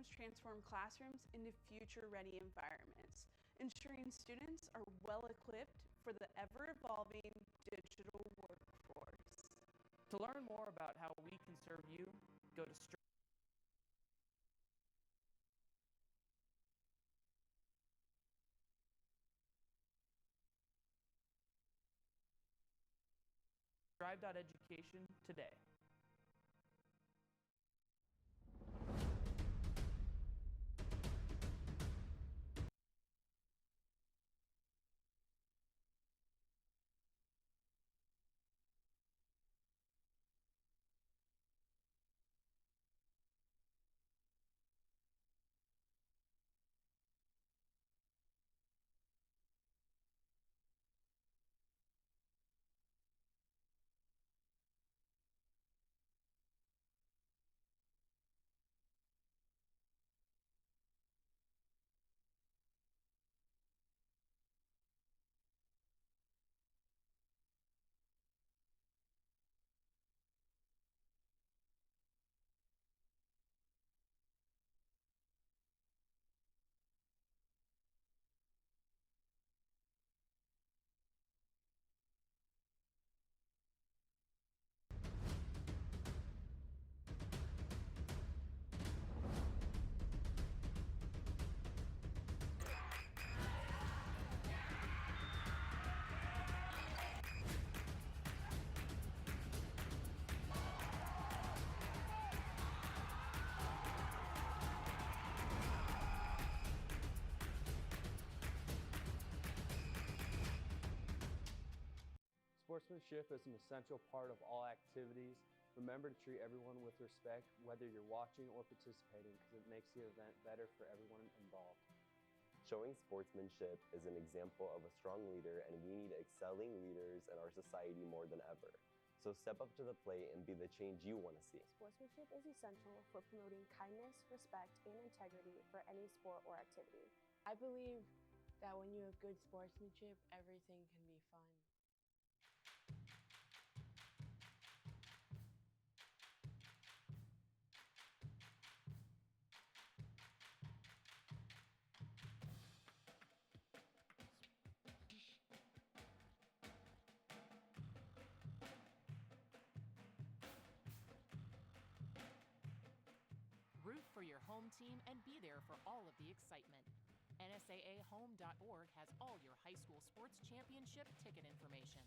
programs transform classrooms into future-ready environments, ensuring students are well-equipped for the ever-evolving digital workforce. To learn more about how we can serve you, go to strive.education today. Sportsmanship is an essential part of all activities. Remember to treat everyone with respect, whether you're watching or participating, because it makes the event better for everyone involved. Showing sportsmanship is an example of a strong leader, and we need excelling leaders in our society more than ever. So step up to the plate and be the change you want to see. Sportsmanship is essential for promoting kindness, respect, and integrity for any sport or activity. I believe that when you have good sportsmanship, everything can be fun. Root for your home team and be there for all of the excitement. NSAAHome.org has all your high school sports championship ticket information.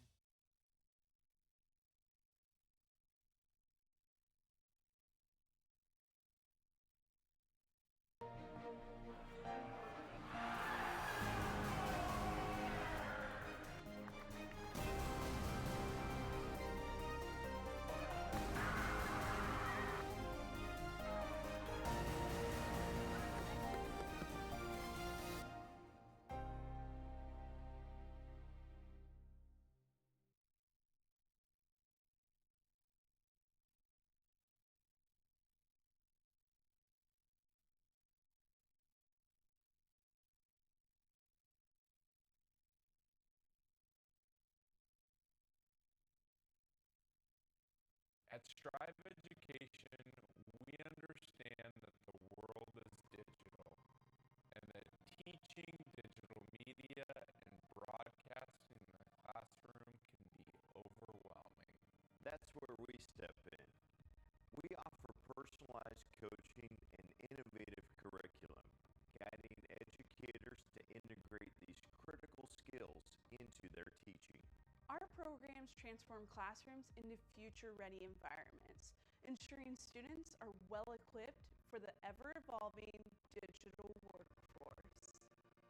At Strive Education, we understand that the world is digital and that teaching digital media and broadcasting in the classroom can be overwhelming. That's where we step in. We offer personalized coaching and innovative curriculum, guiding educators to integrate these critical skills into their teaching. Our programs transform classrooms into future-ready environments, ensuring students are well-equipped for the ever-evolving digital workforce.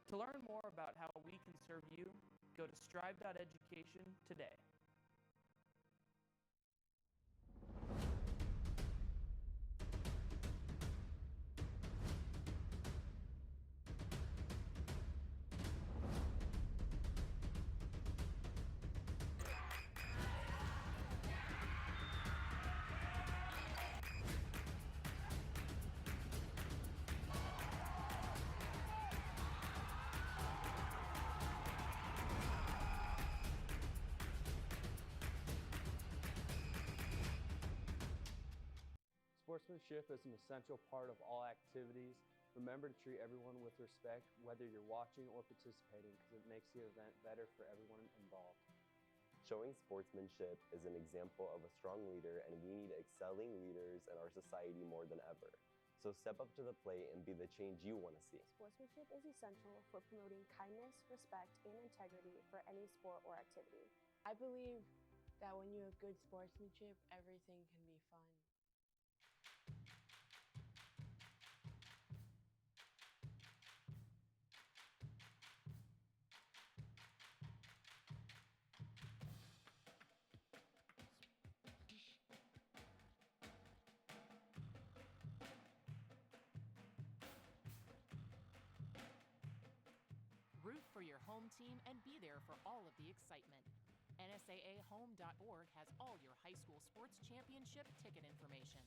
To learn more about how we can serve you, go to strive.education today. Sportsmanship is an essential part of all activities. Remember to treat everyone with respect, whether you're watching or participating, because it makes the event better for everyone involved. Showing sportsmanship is an example of a strong leader, and we need excelling leaders in our society more than ever. So step up to the plate and be the change you want to see. Sportsmanship is essential for promoting kindness, respect, and integrity for any sport or activity. I believe that when you have good sportsmanship, everything can be fun. Root for your home team and be there for all of the excitement. NSAAHome.org has all your high school sports championship ticket information.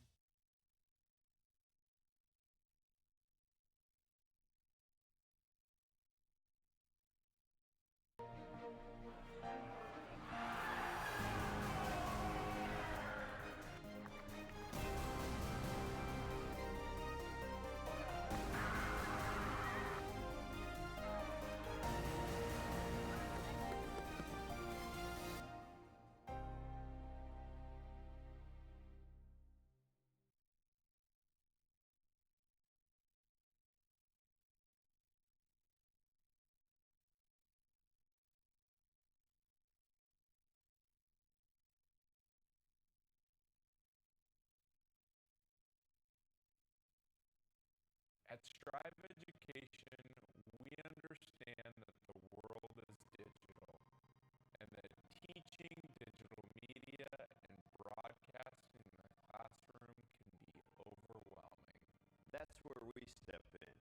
At Strive Education, we understand that the world is digital and that teaching digital media and broadcasting in the classroom can be overwhelming. That's where we step in.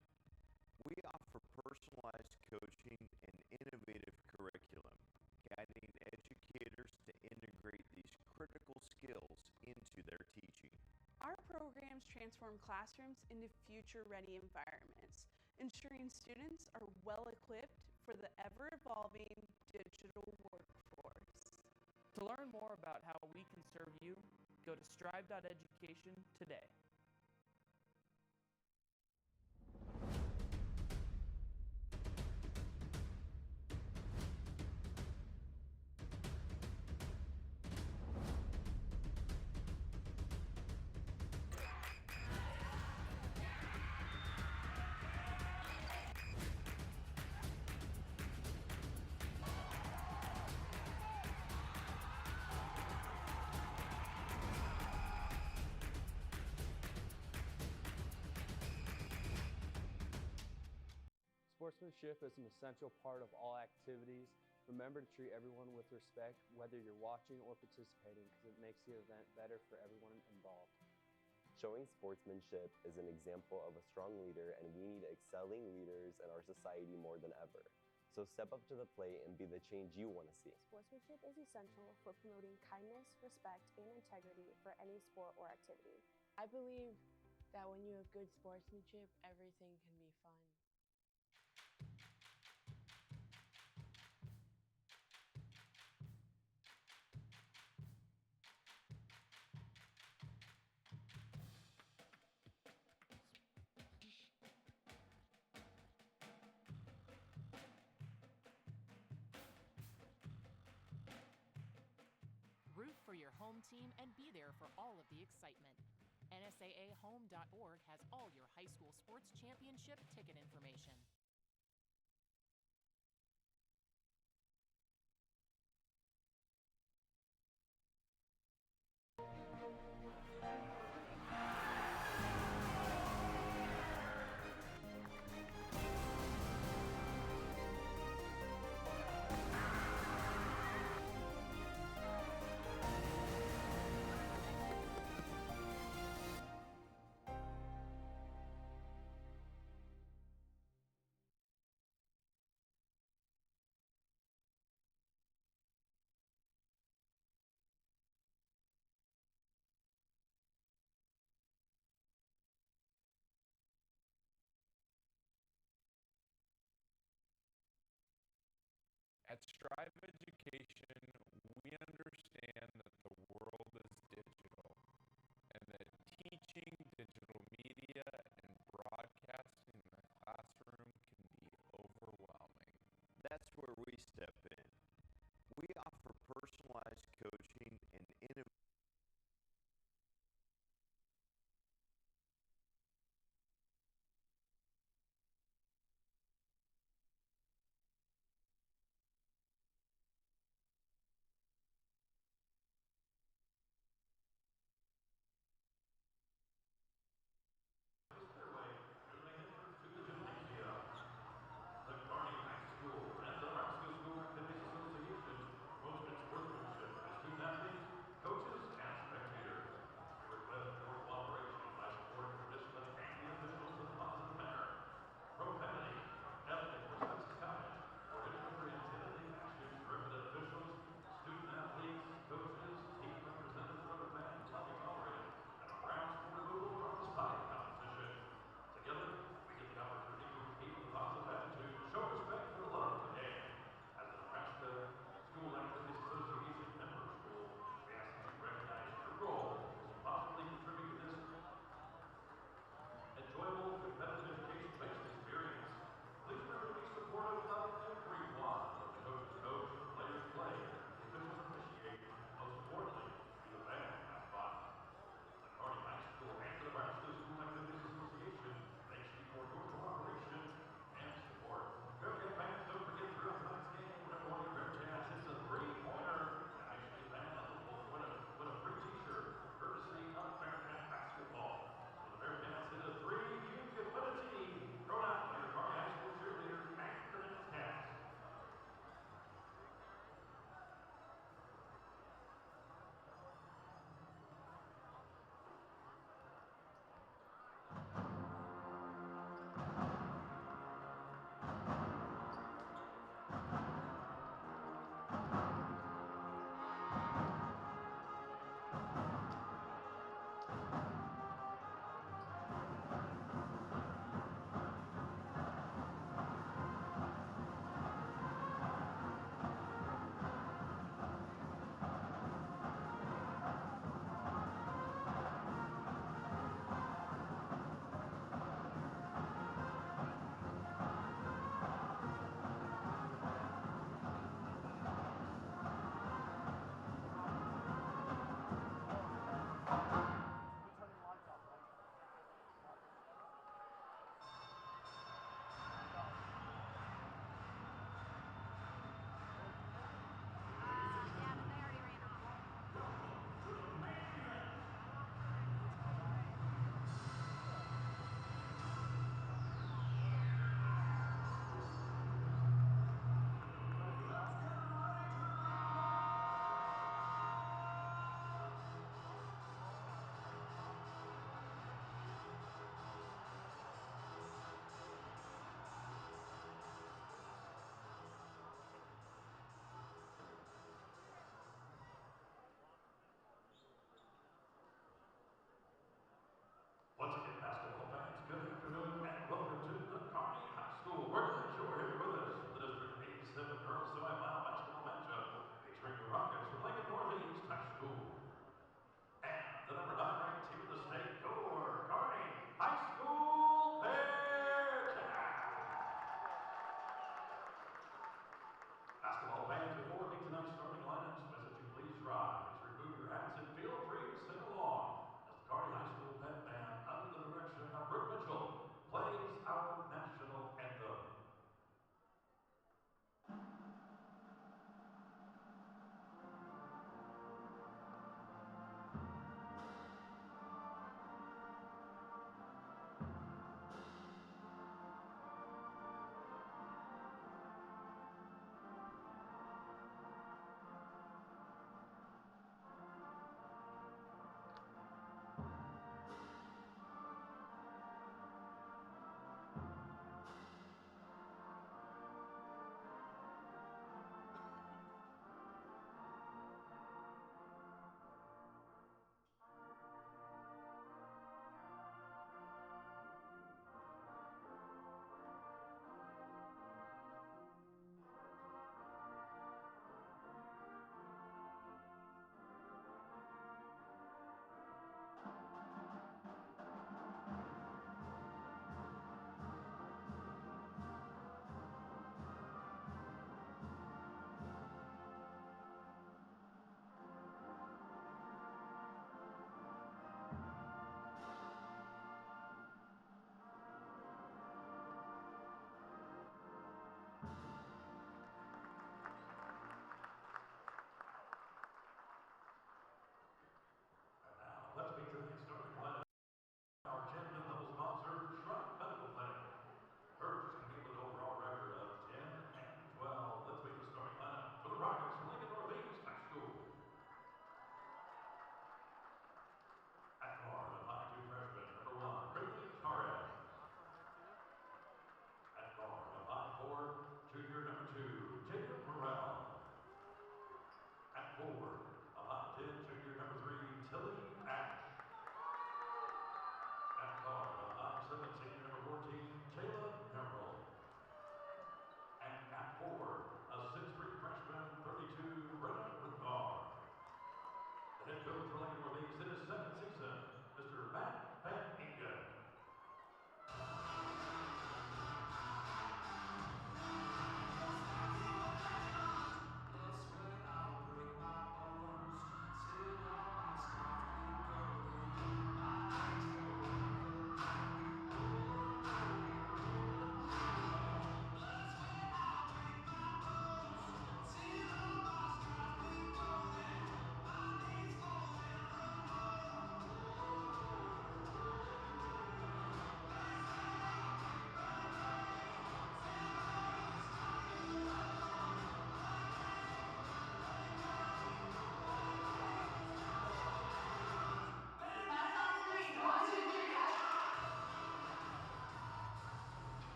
We offer personalized coaching and innovative curriculum, guiding educators to integrate these critical skills into their teaching. Our programs transform classrooms into future-ready environments, ensuring students are well-equipped for the ever-evolving digital workforce. To learn more about how we can serve you, go to strive.education today. Sportsmanship is an essential part of all activities. Remember to treat everyone with respect, whether you're watching or participating, because it makes the event better for everyone involved. Showing sportsmanship is an example of a strong leader, and we need excelling leaders in our society more than ever. So step up to the plate and be the change you want to see. Sportsmanship is essential for promoting kindness, respect, and integrity for any sport or activity. I believe that when you have good sportsmanship, everything can be fun. Root for your home team and be there for all of the excitement. NSAAHome.org has all your high school sports championship ticket information. At Strive Education, we understand that the world is digital and that teaching That's where we step in. We offer personalized coaching and innovative. The Kearney High School and the Rescue School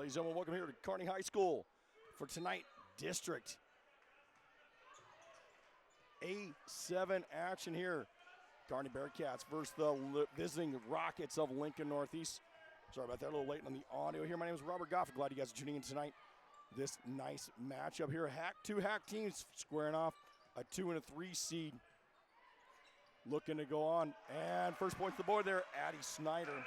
Ladies and gentlemen, welcome here to Kearney High School for tonight, District A7 action here. Kearney Bearcats versus the visiting Rockets of Lincoln Northeast. Sorry about that, a little late on the audio here. My name is Robert Goff. Glad you guys are tuning in tonight. This nice matchup here. Two hack teams squaring off, a 2 and a 3 seed. Looking to go on. And first point to the board there, Addie Snyder.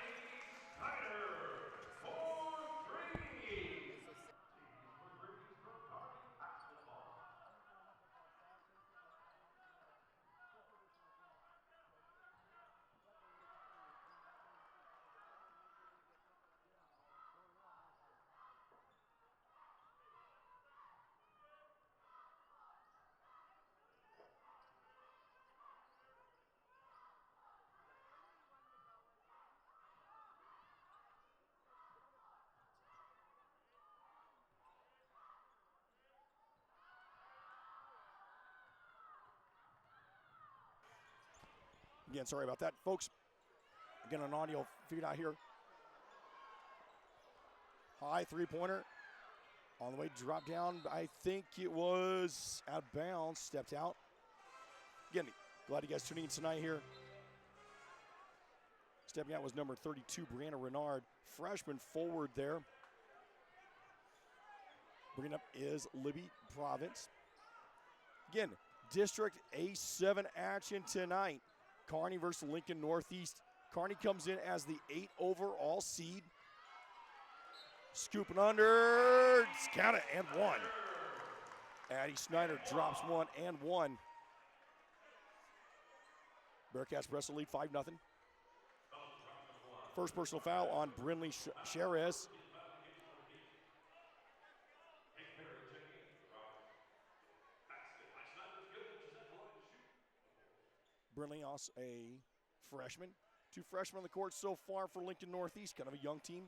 Again, sorry about that, folks. Again, on audio, figured out here. High three-pointer. On the way, drop down. I think it was out of bounds. Stepped out. Again, glad you guys tuning in tonight here. Stepping out was number 32, Brianna Renard. Freshman forward there. Bringing up is Libby Province. Again, District A7 action tonight. Kearney versus Lincoln Northeast. Kearney comes in as the 8 overall seed. Scooping under, count it, and one. Addie Snyder drops one and one. Bearcats press the lead 5-0. First personal foul on Brinley Sherez. Brinley, also a freshman. 2 freshmen on the court so far for Lincoln Northeast, kind of a young team.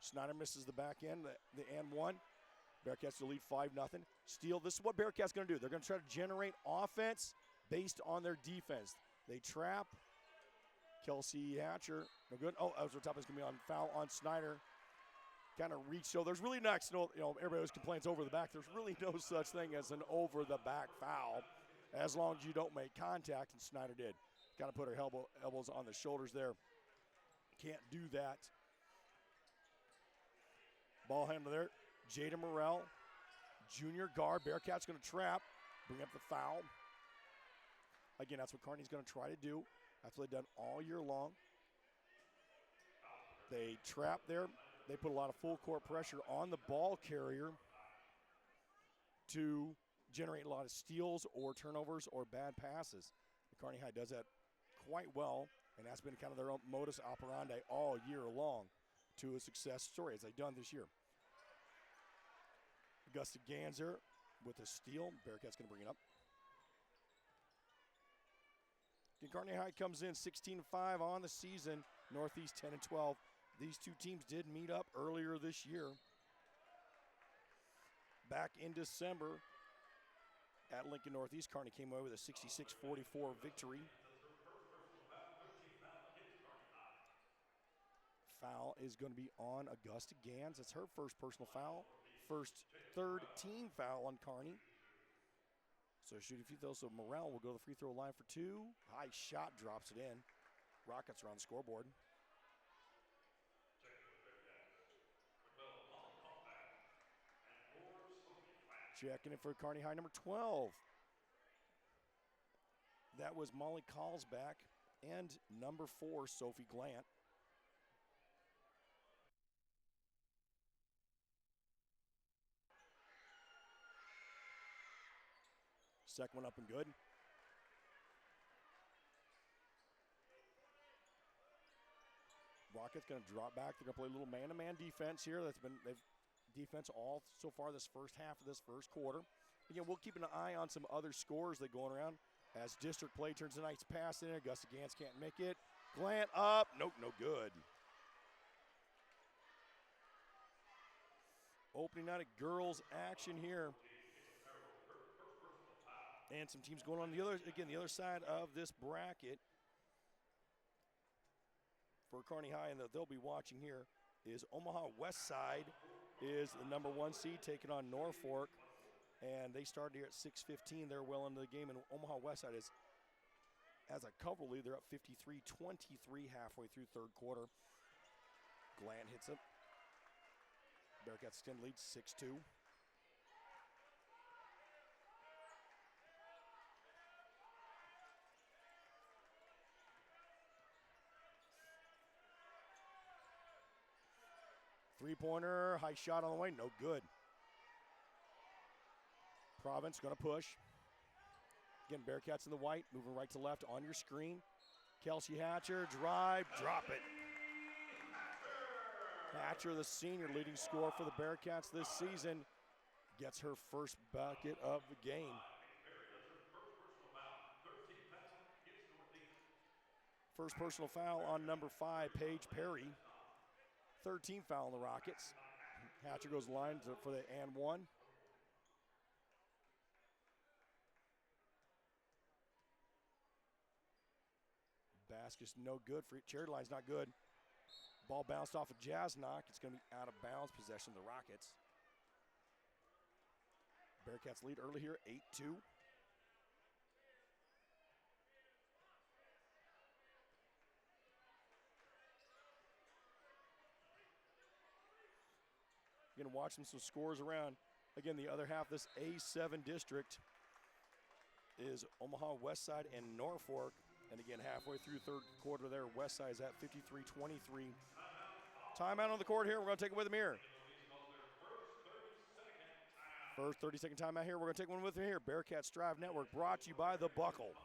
Snyder misses the back end, the and one. Bearcats to lead 5-0. Steele, this is what Bearcats going to do. They're going to try to generate offense based on their defense. They trap. Kelsey Hatcher, no good. Oh, Ezra Top is going to be on foul on Snyder. Kind of reach. So there's really not, everybody always complains over the back. There's really no such thing as an over the back foul as long as you don't make contact, and Snyder did. Kind of put her elbows on the shoulders there. Can't do that. Ball handler there, Jada Morrell, junior guard. Bearcats going to trap, bring up the foul. Again, that's what Kearney's going to try to do. That's what they've done all year long. They trap there. They put a lot of full court pressure on the ball carrier to generate a lot of steals or turnovers or bad passes. Kearney High does that quite well, and that's been kind of their own modus operandi all year long to a success story, as they've done this year. Augusta Ganser with a steal. Bearcats going to bring it up. Kearney High comes in 16-5 on the season. Northeast 10-12. These two teams did meet up earlier this year. Back in December at Lincoln Northeast, Kearney came away with a 66-44 victory. Foul is going to be on Augusta Gans. It's her first personal foul. Third team foul on Kearney. So shooting free throw, so Morrell will go to the free throw line for 2. High shot, drops it in. Rockets are on the scoreboard. Checking in for Kearney High, number 12. That was Molly Callsback and number 4, Sophie Glant. Second one up and good. Rockets going to drop back. They're going to play a little man-to-man defense here. They've defense all so far this first half of this first quarter. Again, we'll keep an eye on some other scores that going around as district play turns the night's pass in. Augusta Gans can't make it. Glant up. Nope, no good. Opening night of girls action here. And some teams going on the other side of this bracket. for Kearney High and that they'll be watching here is Omaha West Side is the number 1 seed taking on Norfolk. And they started here at 6:15. They're well into the game, and Omaha West Side has a cover lead. They're up 53-23 halfway through third quarter. Glant hits it. Bearcats extend lead 6-2. Three-pointer, high shot on the way, no good. Province going to push. Again, Bearcats in the white, moving right to left on your screen. Kelsey Hatcher, drive, drop it. Hatcher, the senior leading scorer for the Bearcats this season, gets her first bucket of the game. First personal foul on number 5, Paige Perry. Third team foul on the Rockets. Hatcher goes line for the and one. Basket's no good for it. Charity line's not good. Ball bounced off a jazz knock. It's going to be out of bounds. Possession of the Rockets. Bearcats lead early here, 8-2. Again, watching some scores around. Again, the other half of this A7 district is Omaha West Side and Norfolk. And again, halfway through third quarter there, West Side is at 53-23. Timeout on the court here. We're going to take it with them here. First 30-second timeout here. We're going to take one with them here. Bearcats Drive Network brought to you by The Buckle.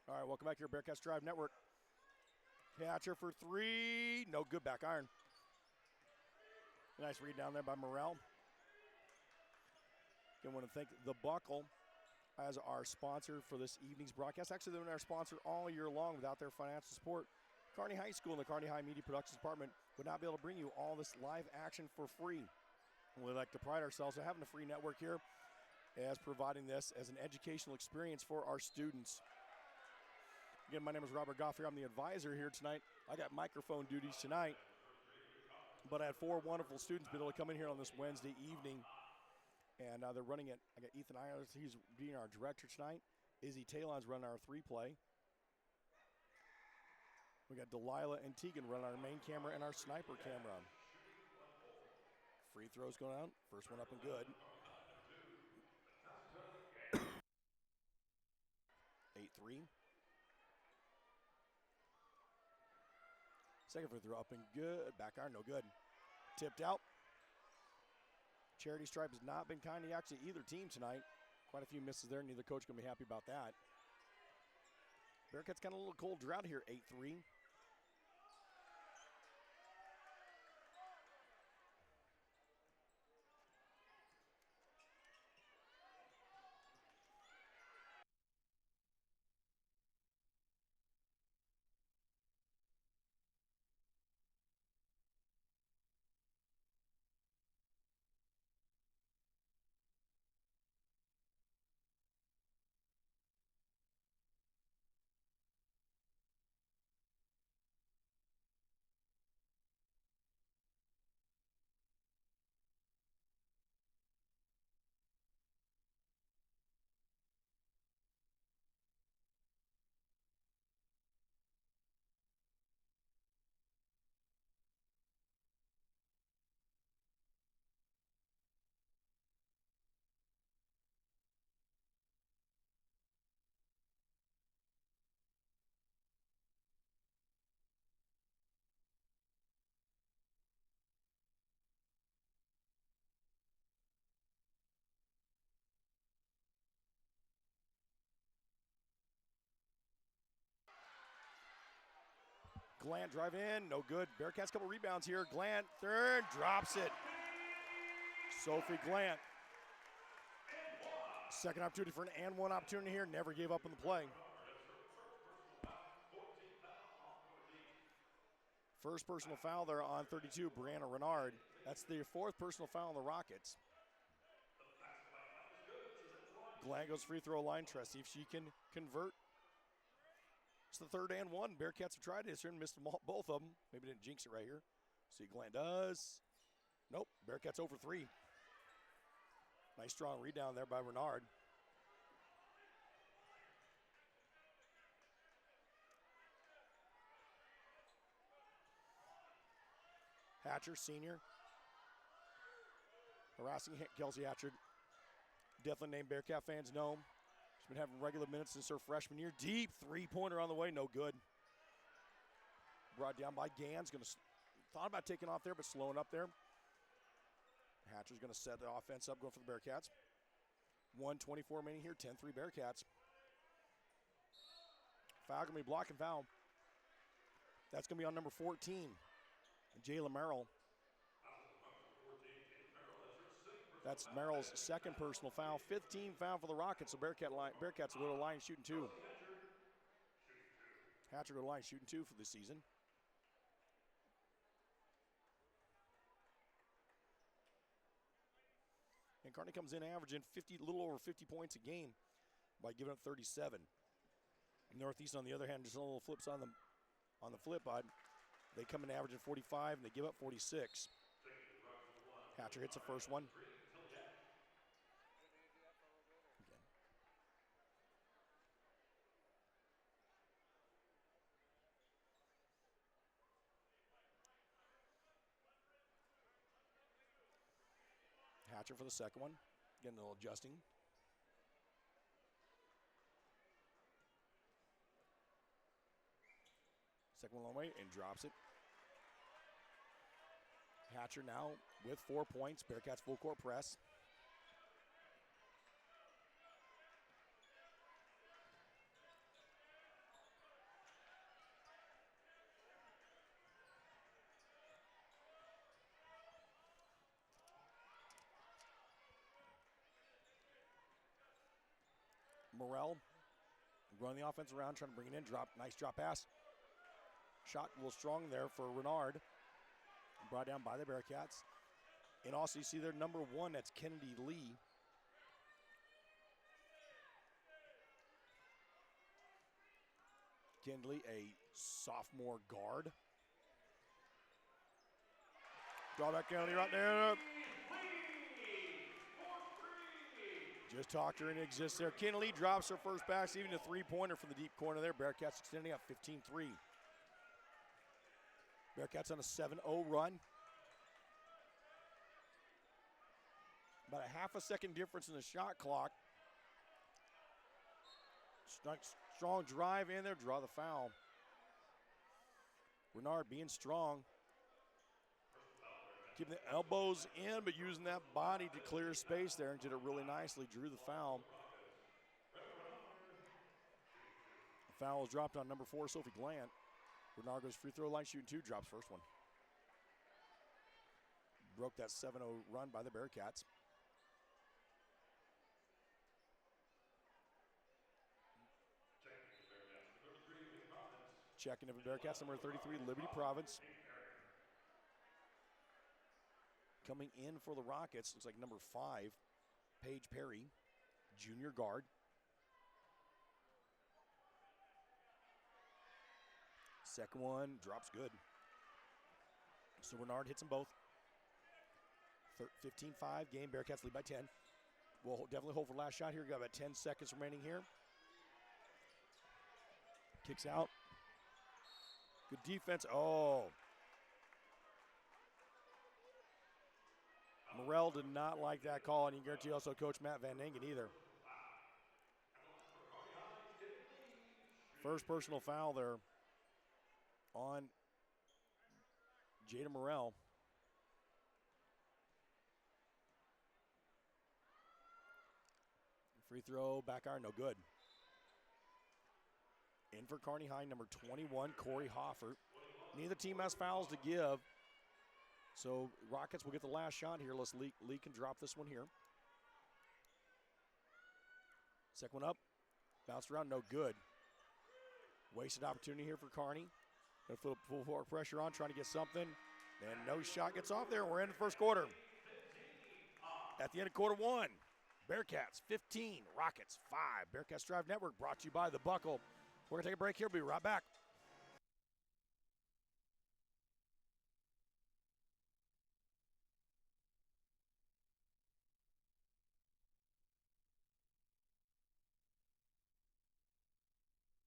All right, welcome back here, Bearcats Drive Network. Hatcher for three. No good, back iron. Nice read down there by Morrell. Again, want to thank The Buckle as our sponsor for this evening's broadcast. Actually, they've been our sponsor all year long. Without their financial support, Kearney High School and the Kearney High Media Productions Department would not be able to bring you all this live action for free. We like to pride ourselves on having a free network here as providing this as an educational experience for our students. Again, my name is Robert Goff here. I'm the advisor here tonight. I got microphone duties tonight, but I had four wonderful students be able to come in here on this Wednesday evening, and they're running it. I got Ethan Eilers, he's being our director tonight. Izzy Talon's running our 3-play. We got Delilah and Tegan running our main camera and our sniper camera. Free throws going out. First one up and good. 8-3. Second free throw up and good. Back iron, no good. Tipped out. Charity stripe has not been kind to actually either team tonight. Quite a few misses there. Neither coach going to be happy about that. Bearcats got a little cold drought here, 8-3. Glant drive in, no good. Bearcats couple rebounds here. Glant, third, drops it. Sophie Glant. Second opportunity for an and one opportunity here. Never gave up on the play. First personal foul there on 32, Brianna Renard. That's the fourth personal foul on the Rockets. Glant goes free throw line. Try to see if she can convert. It's the third and one. Bearcats have tried this here and missed them all, both of them. Maybe didn't jinx it right here. See Glant does. Nope, Bearcats over 3. Nice strong rebound there by Renard. Hatcher, senior. Harassing Kelsey Hatcher. Definitely named Bearcat fans know. She's been having regular minutes since her freshman year. Deep three-pointer on the way, no good. Brought down by Gans. Thought about taking off there, but slowing up there. Hatcher's going to set the offense up, going for the Bearcats. 1:24 remaining here, 10-3 Bearcats. Foul going to be block and foul. That's going to be on number 14, Jayla Merrill. That's Merrill's second personal foul. 15 foul for the Rockets, so Bearcats will go to line shooting 2. Hatcher go to line shooting 2 for the season. And Kearney comes in averaging a little over 50 points a game by giving up 37. Northeast, on the other hand, just a little flips on the flip side. They come in averaging 45 and they give up 46. Hatcher hits the first one. Hatcher for the second one. Getting a little adjusting. Second one long way and drops it. Hatcher now with 4 points. Bearcats full court press. Morrell running the offense around, trying to bring it in. Nice drop pass. Shot a little strong there for Renard. Brought down by the Bearcats. And also you see their number 1, that's Kennedy Lee. Kennedy Lee, a sophomore guard. Drawback penalty right there. Just talked her into exists there. Kennedy Lee drops her first pass, even a three-pointer from the deep corner there. Bearcats extending up 15-3. Bearcats on a 7-0 run. About a half a second difference in the shot clock. Strong drive in there, draw the foul. Renard being strong. Keeping the elbows in, but using that body to clear space there and did it really nicely, drew the foul. The foul is dropped on number 4, Sophie Glant. Renard goes free throw line, shooting 2, drops first one. Broke that 7-0 run by the Bearcats. Checking in for Bearcats, number 33, Liberty Province. Coming in for the Rockets, looks like number 5, Paige Perry, junior guard. Second one drops good. So Renard hits them both. 15-5 game. Bearcats lead by 10. We'll definitely hold for the last shot here. Got about 10 seconds remaining here. Kicks out. Good defense. Oh. Morrell did not like that call, and you can guarantee also Coach Matt Van Engen either. First personal foul there on Jada Morrell. Free throw, back iron, no good. In for Kearney High, number 21, Corey Hoffert. Neither team has fouls to give. So Rockets will get the last shot here. Lee can drop this one here. Second one up. Bounced around, no good. Wasted opportunity here for Kearney. Gonna put full forward pressure on, trying to get something. And no shot gets off there. We're in the first quarter. At the end of quarter one, Bearcats 15, Rockets 5. Bearcats Drive Network brought to you by The Buckle. We're gonna take a break here. We'll be right back.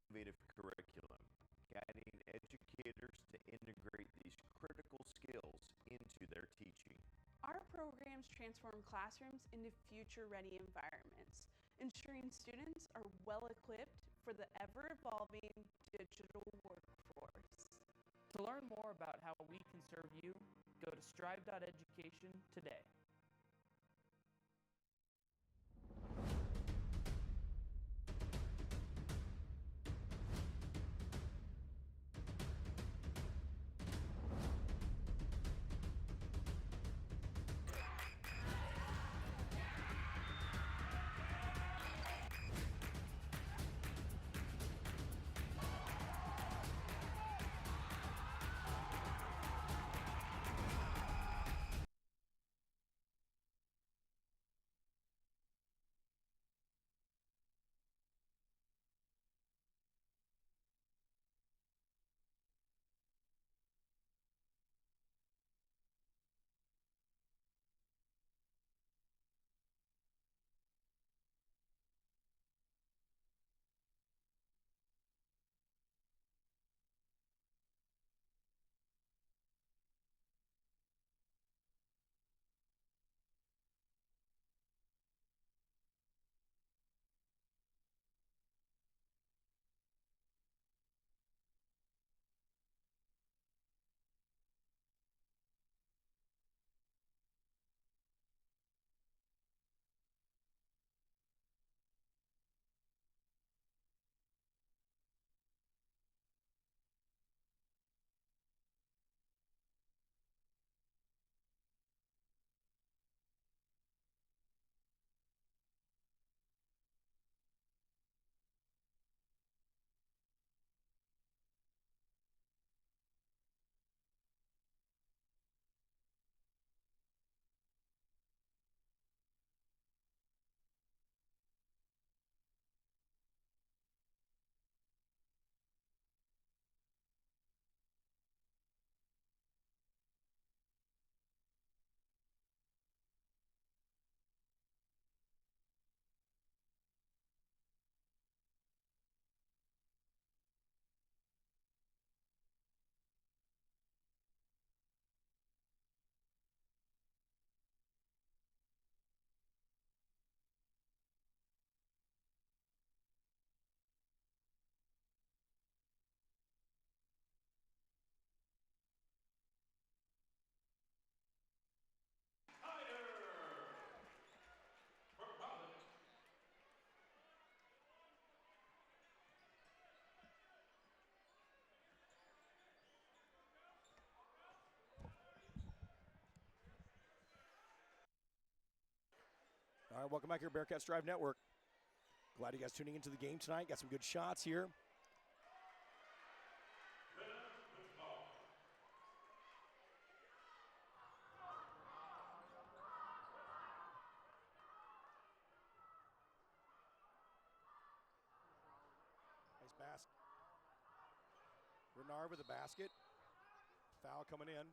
Innovative curriculum, guiding educators to integrate these critical skills into their teaching. Our programs transform classrooms into future-ready environments, ensuring students are well-equipped for the ever-evolving digital workforce. To learn more about how we can serve you, go to strive.education today. All right, welcome back here, Bearcats Drive Network. Glad you guys tuning into the game tonight. Got some good shots here. Nice basket. Renard with the basket. Foul coming in.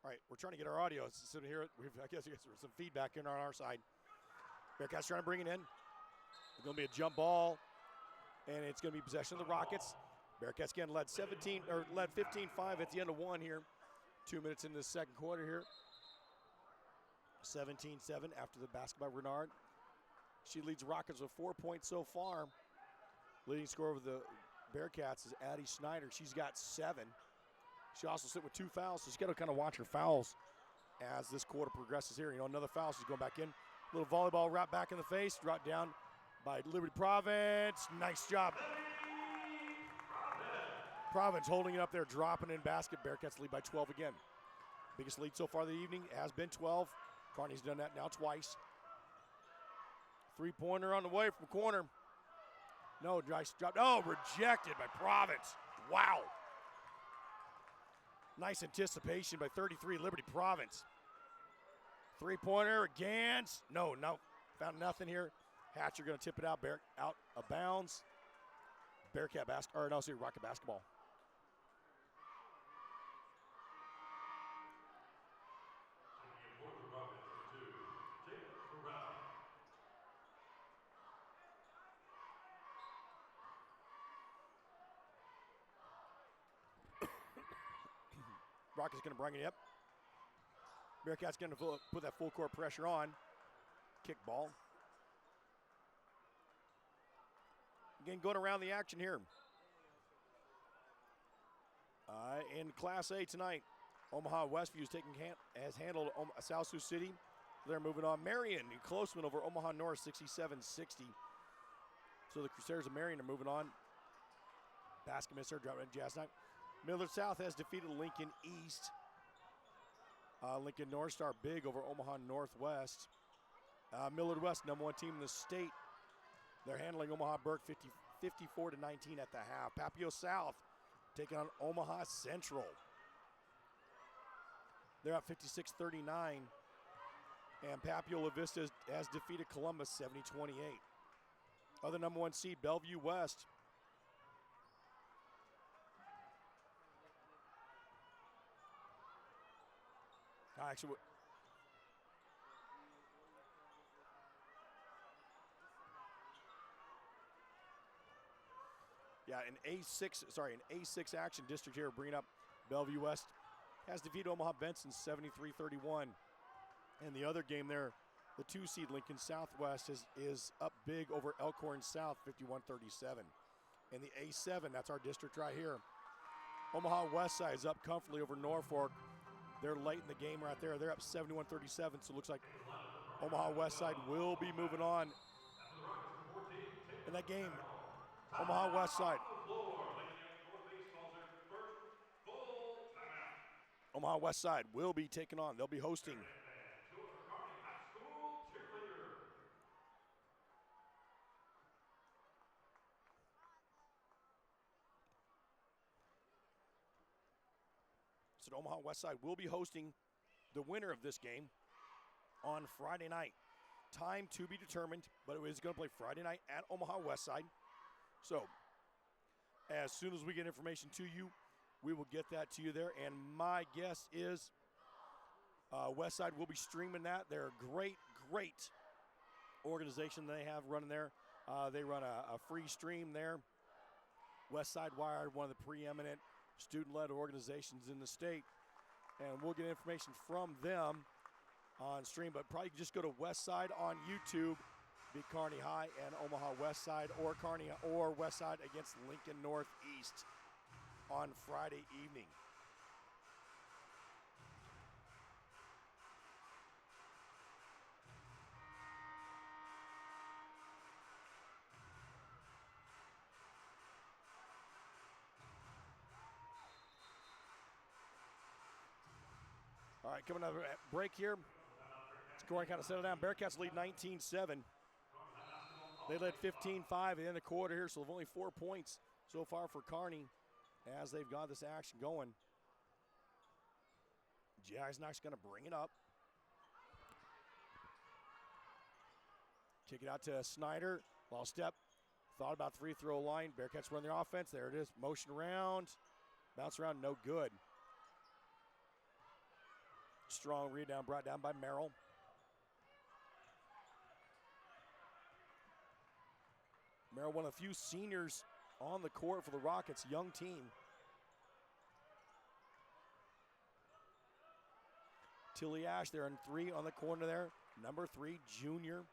All right, we're trying to get our audio. So here, I guess there's some feedback in on our side. Bearcats trying to bring it in. It's going to be a jump ball, and it's going to be possession of the Rockets. Bearcats again led 15-5 at the end of one here. 2 minutes into the second quarter here. 17-7 after the basket by Renard. She leads Rockets with 4 points so far. Leading scorer of the Bearcats is Addie Snyder. She's got 7. She also sit with 2 fouls, so she's got to kind of watch her fouls as this quarter progresses here. You know, another foul, she's going back in. Little volleyball wrap back in the face, dropped down by Liberty Providence. Nice job. Providence holding it up there, dropping in basket. Bearcats lead by 12 again. Biggest lead so far of the evening has been 12. Kearney's done that now twice. 3-pointer on the way from corner. No, nice drop. Oh, rejected by Providence. Wow. Nice anticipation by 33 Liberty Providence. 3-pointer against. No, found nothing here. Hatcher going to tip it out of bounds. Rocket basketball. Rocket's going to bring it up. Bearcats going to put that full court pressure on. Kick ball. Again, going around the action here. In Class A tonight, Omaha Westview has handled South Sioux City. They're moving on. Marion and Closeman over Omaha North, 67-60. So the Crusaders of Marion are moving on. Basket misser, dropping at Jazz Knight. Millard South has defeated Lincoln East. Lincoln North Star big over Omaha Northwest. Millard West, #1 team in the state. They're handling Omaha Burke 54-19 at the half. Papio South taking on Omaha Central. They're up 56-39. And Papio La Vista has defeated Columbus 70-28. Other #1 seed, Bellevue West. Actually, in A6 action district here, bringing up Bellevue West has defeated Omaha Benson 73-31. And the other game there, the 2 seed Lincoln Southwest is up big over Elkhorn South 51-37. In the A7, that's our district right here. Omaha Westside is up comfortably over Norfolk. They're late in the game right there. They're up 71-37, so it looks like Omaha Westside will be moving on in that game. Omaha Westside. Omaha Westside will be taking on. They'll be hosting. So Omaha Westside will be hosting the winner of this game on Friday night. Time to be determined, but it is going to play Friday night at Omaha Westside. So as soon as we get information to you, we will get that to you there. And my guess is Westside will be streaming that. They're a great organization they have running there. They run a free stream there. Westside Wired, one of the preeminent student-led organizations in the state. And we'll get information from them on stream, but probably just go to Westside on YouTube, beat Kearney High and Omaha Westside, or Kearney or Westside against Lincoln Northeast on Friday evening. All right, coming up at break here. Scoring kind of settled down. Bearcats lead 19-7. They led 15-5 at the end of the quarter here, so they've only 4 points so far for Kearney as they've got this action going. Jasnock's going to bring it up. Kick it out to Snyder. Ball step. Thought about free throw line. Bearcats run their offense. There it is. Motion around. Bounce around. No good. Strong rebound brought down by Merrill. Merrill, one of the few seniors on the court for the Rockets, young team. Tilly Ash there in 3 on the corner there. #3, junior.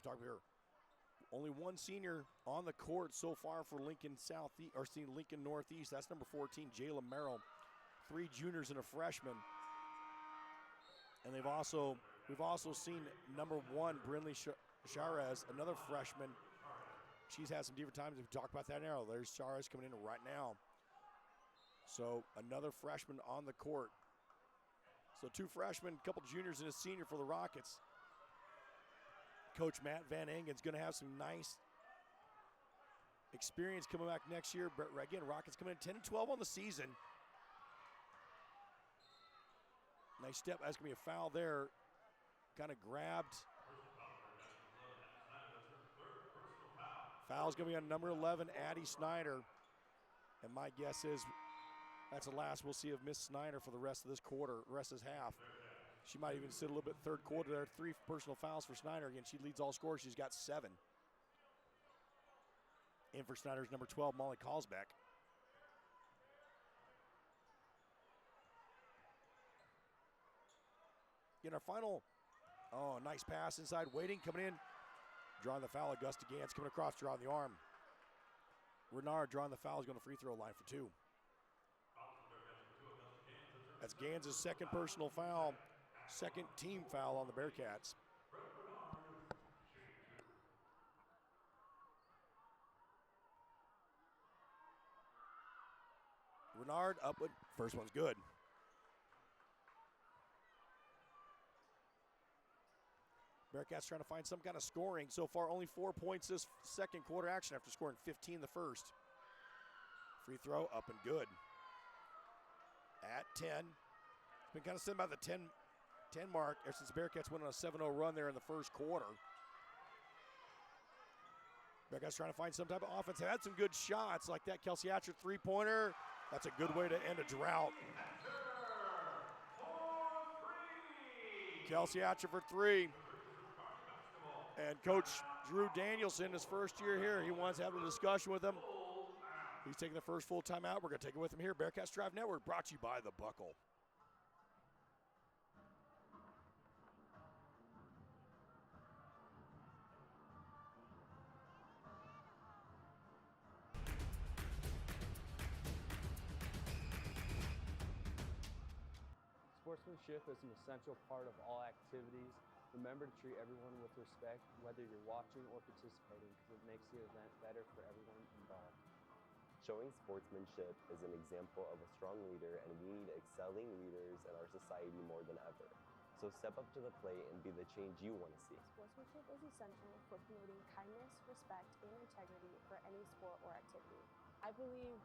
we talk here. Only one senior on the court so far for Lincoln Lincoln Northeast. That's number 14, Jayla Merrill. 3 juniors and a freshman. And we've also seen number 1, Brinley Charez, another freshman. She's had some different times. We've talked about that now. There's Charez coming in right now. So another freshman on the court. So 2 freshmen, a couple juniors, and a senior for the Rockets. Coach Matt Van Engen's going to have some nice experience coming back next year. But again, Rockets coming in 10-12 on the season. Nice step. That's going to be a foul there. Kind of grabbed. Foul's going to be on number 11, Addie Snyder. And my guess is that's the last we'll see of Miss Snyder for the rest of this quarter, the rest of this half. She might even sit a little bit third quarter there. 3 personal fouls for Snyder. Again, she leads all scorers. She's got 7. In for Snyder's number 12, Molly Callsbeck. In our final, nice pass inside, waiting, coming in. Drawing the foul, Augusta Gans coming across, drawing the arm. Renard drawing the foul, is going to free throw line for 2. That's Gans' second personal foul, second team foul on the Bearcats. Renard up with, first one's good. Bearcats trying to find some kind of scoring. So far, only 4 points this second quarter action after scoring 15 the first. Free throw up and good. At 10. It's been kind of sitting by the 10 mark ever since the Bearcats went on a 7-0 run there in the first quarter. Bearcats trying to find some type of offense. They had some good shots like that Kelsey Hatcher three-pointer. That's a good way to end a drought. Kelsey Hatcher for 3. And Coach Drew Danielson, his first year here, he wants to have a discussion with him. He's taking the first full time out. We're going to take it with him here. Bearcats Drive Network brought to you by The Buckle. Sportsmanship is an essential part of all activities. Remember to treat everyone with respect, whether you're watching or participating, because it makes the event better for everyone involved. Showing sportsmanship is an example of a strong leader, and we need excelling leaders in our society more than ever. So step up to the plate and be the change you want to see. Sportsmanship is essential for promoting kindness, respect, and integrity for any sport or activity. I believe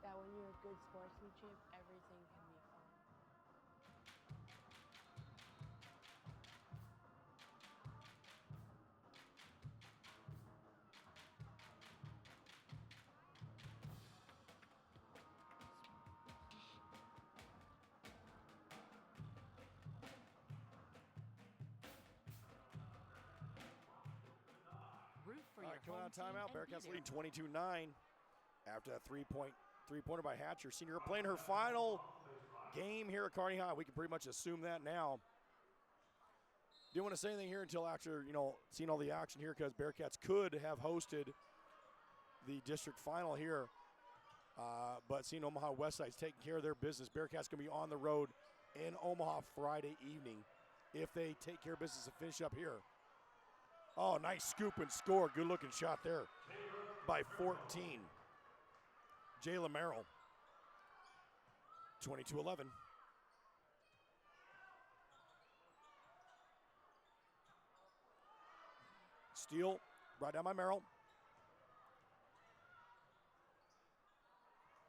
that when you have good sportsmanship, everything can be fun. Root for All your right, coming home out of timeout, team and Bearcats be leading there. 22-9 after that three-pointer by Hatcher. Senior playing her final game here at Kearney High. We can pretty much assume that now. Didn't want to say anything here until after, seeing all the action here, because Bearcats could have hosted the district final here. But seeing Omaha Westside's taking care of their business, Bearcats going to be on the road in Omaha Friday evening if they take care of business and finish up here. Oh, nice scoop and score. Good-looking shot there by 14. Jayla Merrill, 22-11. Steal, brought down by Merrill.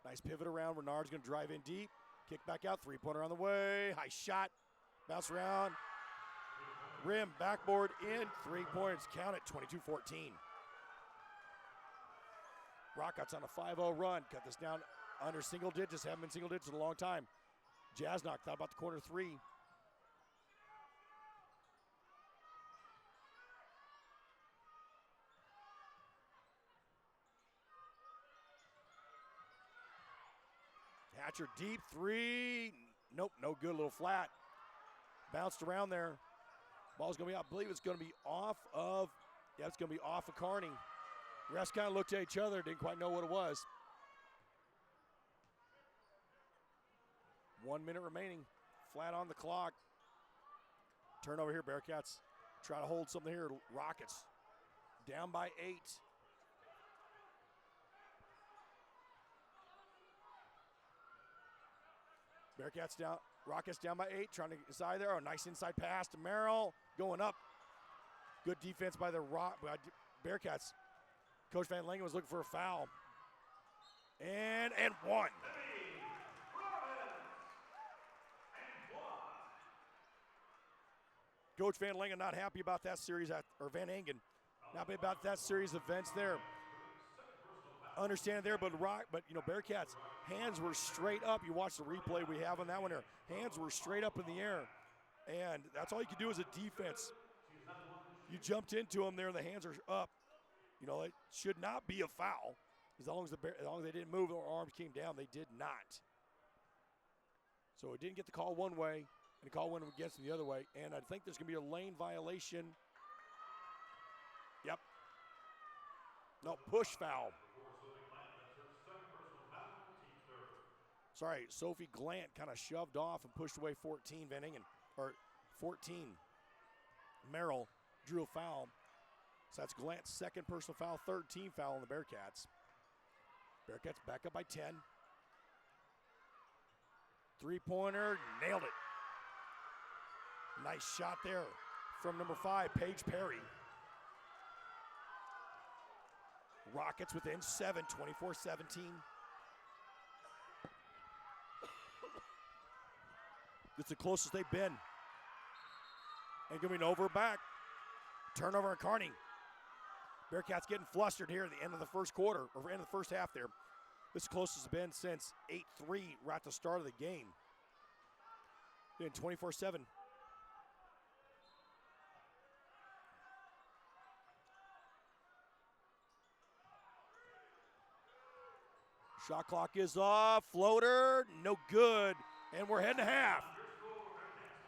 Nice pivot around. Renard's going to drive in deep. Kick back out. Three-pointer on the way. High shot. Bounce around. Rim, backboard, in. 3 points. Count it. 22-14. Rockets on a 5-0 run. Cut this down under single digits. Haven't been single digits in a long time. Jasnock thought about the corner 3. Hatcher deep 3. Nope, no good. A little flat. Bounced around there. Ball's going to be out. I believe it's going to be off of Yeah, it's going to be off of Kearney. Refs kind of looked at each other, didn't quite know what it was. 1 minute remaining, flat on the clock. Turnover here, Bearcats try to hold something here. Rockets down by 8. Bearcats down, Rockets down by 8, trying to inside there. Oh, nice inside pass to Merrill, going up. Good defense by the Bearcats. Coach Van Langen was looking for a foul. And one. Coach Van Langen not happy about that series, or Van Engen, not happy about that series of events there. Understand there, but Bearcats' hands were straight up. You watch the replay we have on that one there. Hands were straight up in the air, and that's all you can do as a defense. You jumped into them there, and the hands are up. It should not be a foul as long as they didn't move or arms came down. They did not. So it didn't get the call one way, and the call went against them the other way. And I think there's going to be a lane violation. Yep. No, push foul. Sorry, Sophie Glant kind of shoved off and pushed away 14 Van Engen, or 14 Merrill drew a foul. So that's Glant's second personal foul, third team foul on the Bearcats. Bearcats back up by 10. Three-pointer, nailed it. Nice shot there from number 5, Paige Perry. Rockets within 7, 24-17. It's the closest they've been. And going over back. Turnover in Kearney. Bearcats getting flustered here at the end of the first quarter, or end of the first half there. This is the closest it's been since 8-3 right at the start of the game. Then 24-7. Shot clock is off. Floater, no good. And we're heading to half.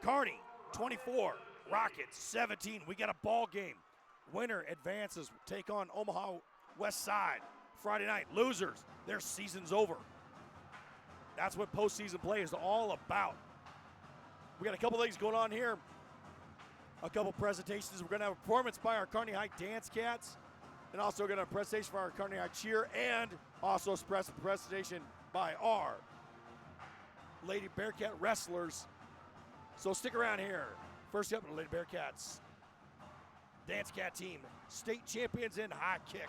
Kearney, 24. Rockets, 17. We got a ball game. Winner advances, take on Omaha West Side. Friday night, losers, their season's over. That's what postseason play is all about. We got a couple things going on here. A couple presentations. We're going to have a performance by our Kearney High Dance Cats. And also going to have a presentation for our Kearney High Cheer. And also a presentation by our Lady Bearcat Wrestlers. So stick around here. First up, the Lady Bearcats Dance Cat team, state champions in high kick.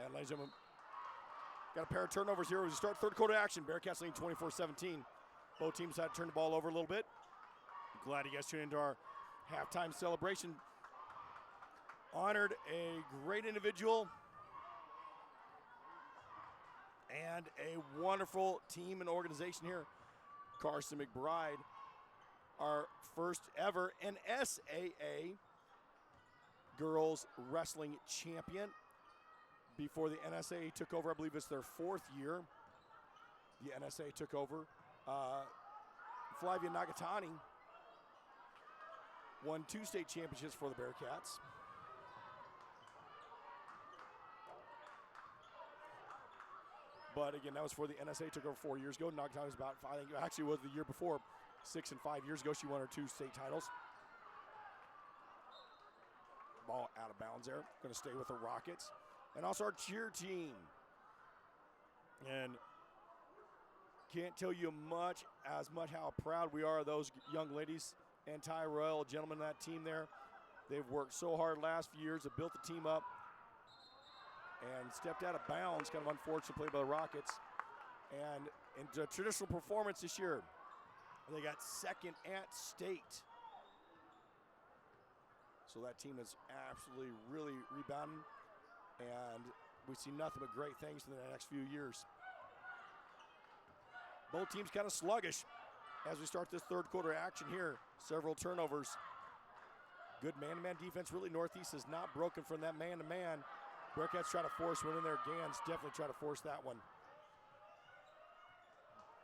And ladies and gentlemen, got a pair of turnovers here as we start third quarter action. Bearcats leading 24-17. Both teams had to turn the ball over a little bit. Glad you guys tuned into our halftime celebration. Honored a great individual and a wonderful team and organization here. Carson McBride, our first ever NSAA girls wrestling champion. Before the NSAA took over, I believe it's their 4th year. The NSAA took over. Flavia Nagatani won 2 state championships for the Bearcats. But again, that was for the NSAA, took over 4 years ago. Nagatani was about, I think it actually was the year before, 6 and 5 years ago, she won her 2 state titles. Ball out of bounds there. Going to stay with the Rockets. And also our cheer team. And can't tell you much how proud we are of those young ladies and Ty Royal, gentlemen of that team there. They've worked so hard last few years to build the team up and stepped out of bounds, kind of unfortunate play by the Rockets. And in the traditional performance this year, they got 2nd at state. So that team is absolutely really rebounding, and we see nothing but great things in the next few years. Both teams kind of sluggish as we start this third quarter action here. Several turnovers. Good man-to-man defense. Really, Northeast has not broken from that man-to-man. Bearcats try to force one in there. Gans definitely try to force that one.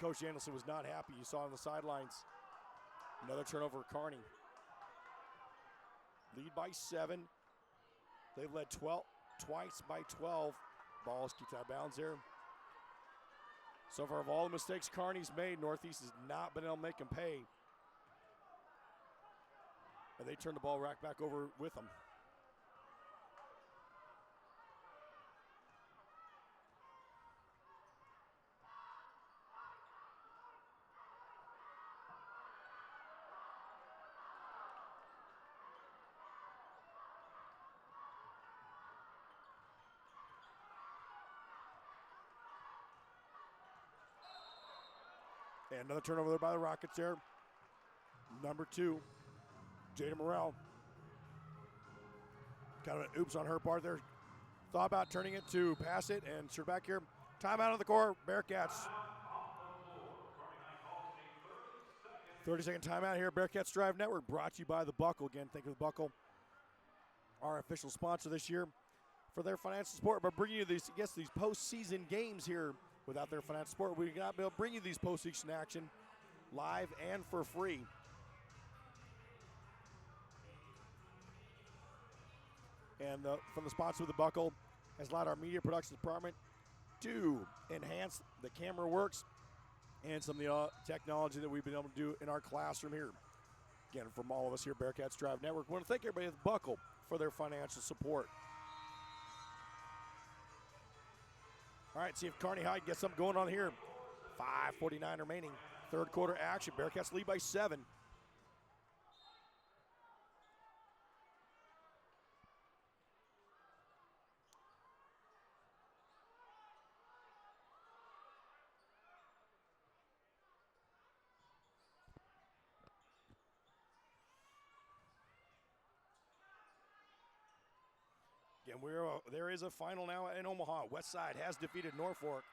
Coach Anderson was not happy. You saw on the sidelines. Another turnover for Kearney. Lead by 7. They've led twice by 12. Ball's kicked out of bounds there. So far, of all the mistakes Kearney's made, Northeast has not been able to make them pay. And they turn the ball right back over with them. And another turnover there by the Rockets there. Number 2, Jada Morrell. Kind of an oops on her part there. Thought about turning it to pass it, and she's back here. Timeout on the court, Bearcats. 30-second timeout here, Bearcats Drive Network, brought to you by The Buckle. Again, thank you to The Buckle, our official sponsor this year, for their financial support by bringing you these postseason games here. Without their financial support, we would not be able to bring you these postseason action live and for free. And from the sponsor of The Buckle has allowed our media production department to enhance the camera works and some of the technology that we've been able to do in our classroom here. Again, from all of us here at Bearcats Drive Network, we want to thank everybody at The Buckle for their financial support. All right, see if Kearney High gets something going on here. 5:49 remaining. Third quarter action. Bearcats lead by 7. Again, there is a final now in Omaha. Westside has defeated Norfolk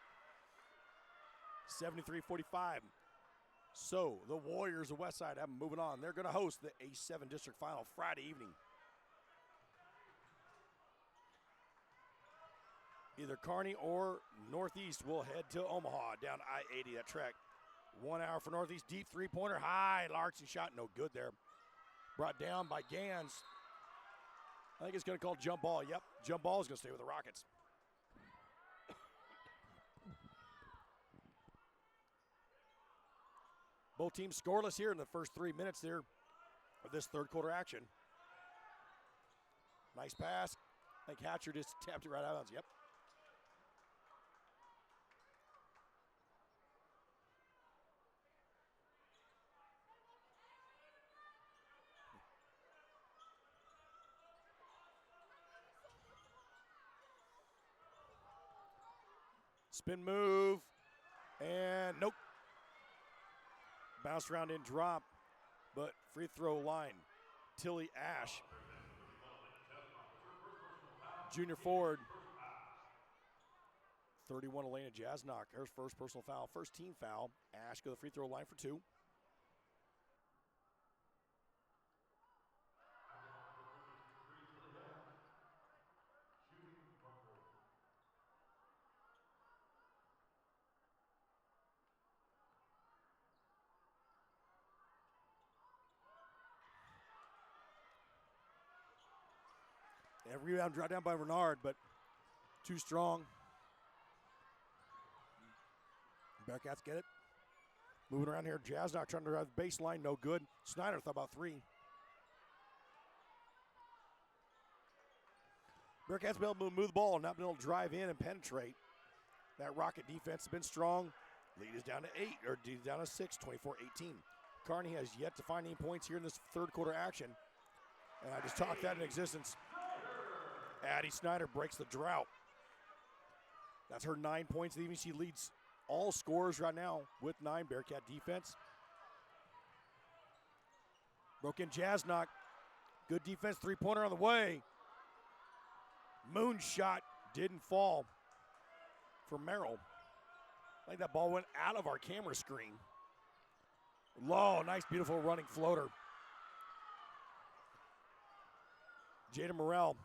73-45. So the Warriors of Westside have moving on. They're going to host the A7 District Final Friday evening. Either Kearney or Northeast will head to Omaha down I-80, that track. 1 hour for Northeast. Deep three-pointer, high. Larson shot, no good there. Brought down by Gans. I think it's going to call jump ball. Yep, jump ball is going to stay with the Rockets. Both teams scoreless here in the first 3 minutes there of this third quarter action. Nice pass. I think Hatcher just tapped it right out of bounds. Yep. Spin move. And nope. Bounced around, didn't drop. But free throw line. Tilly Ash. Junior forward. 31, Elena Jasnock. Her first personal foul. First team foul. Ash go to the free throw line for 2. And rebound dropped down by Renard, but too strong. Bearcats get it. Moving around here. Jasnock trying to drive the baseline. No good. Snyder thought about 3. Bearcats been able to move the ball, not been able to drive in and penetrate. That Rocket defense has been strong. Lead is down to 8, or down to 6, 24-18. Kearney has yet to find any points here in this third quarter action. And I just talked that in existence. Addie Snyder breaks the drought. That's her 9 points. Even she leads all scorers right now with 9. Bearcat defense. Broke in Jasnock. Good defense, 3-pointer on the way. Moonshot didn't fall for Merrill. I think that ball went out of our camera screen. Low, nice, beautiful running floater. Jada Morrell.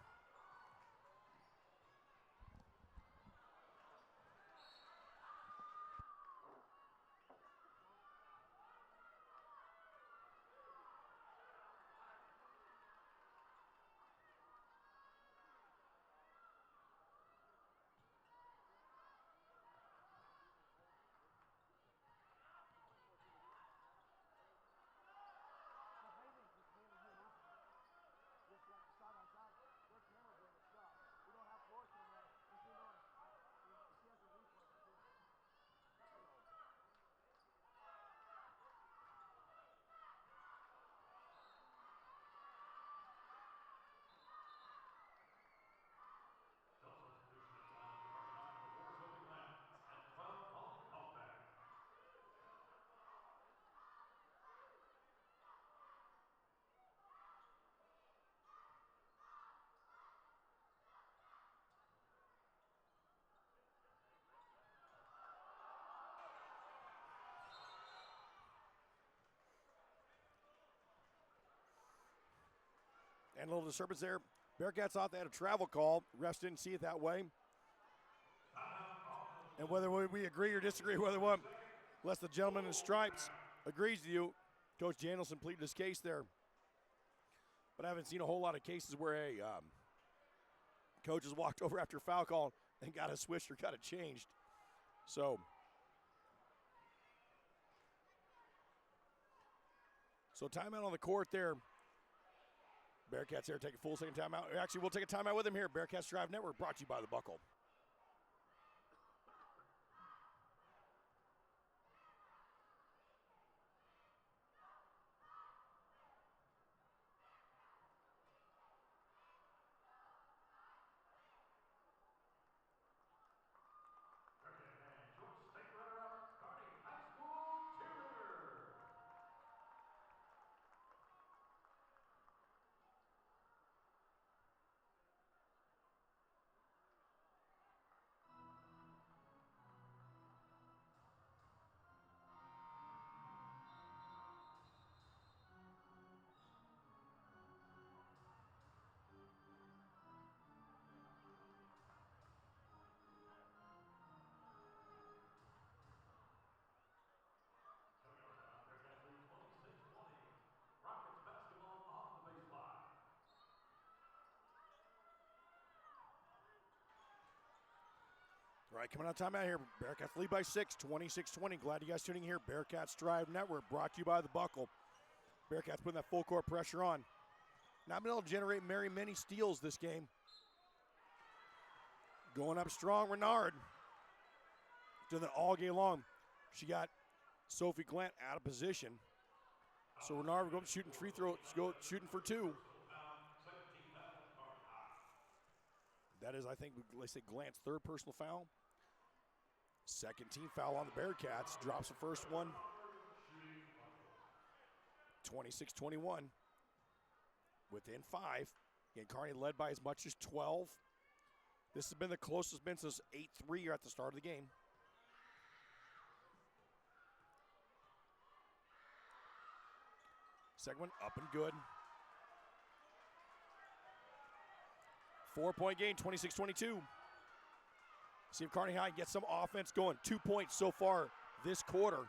And a little disturbance there. Bearcats thought they had a travel call. Refs didn't see it that way. And whether we agree or disagree, whether one, unless the gentleman in stripes agrees with you, Coach Danielson pleaded his case there. But I haven't seen a whole lot of cases where a coach has walked over after a foul call and got it switched or got it changed. So timeout on the court there. Bearcats here take a full second timeout. Actually, we'll take a timeout with him here. Bearcats Drive Network brought to you by the Buckle. All right, coming on timeout here. Bearcats lead by 6, 26-20. Glad you guys tuning in here. Bearcats Drive Network brought to you by the Buckle. Bearcats putting that full court pressure on. Not been able to generate many steals this game. Going up strong, Renard. Doing that all game long. She got Sophie Glant out of position. So Renard will go up shooting free throw, go shooting for 2. That is, I think, let's say Glant's third personal foul. Second team foul on the Bearcats. Drops the first one. 26-21. Within 5. Again, Kearney led by as much as 12. This has been the closest it's been since 8-3 at the start of the game. Second one up and good. 4-point game, 26-22. See if Kearney High gets some offense going. 2 points so far this quarter.